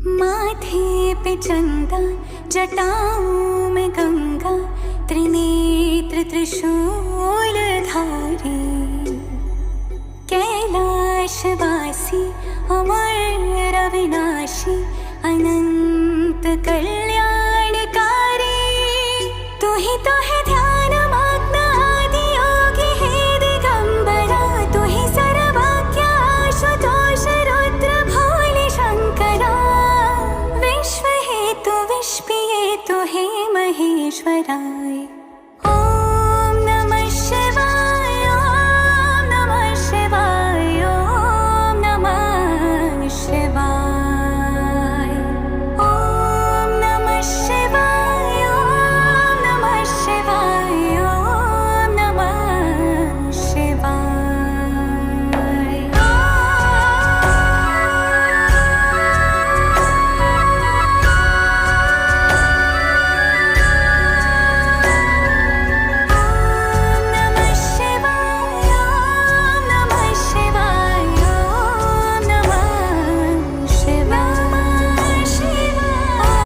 माथे पे चंदा जटाओं में गंगा, त्रिनेत्र त्रिशूलधारी, कैलाशवासी अमर अविनाशी, अनंत कल्याणकारी। तू ही तो है ध्यान मग्न आदि योगी, हे दिगंबरा। तू ही सर्वज्ञ आशुतोष रुद्र भोले शंकरा। विश्व हेतु विश्व हेतु हे महेश्वराय।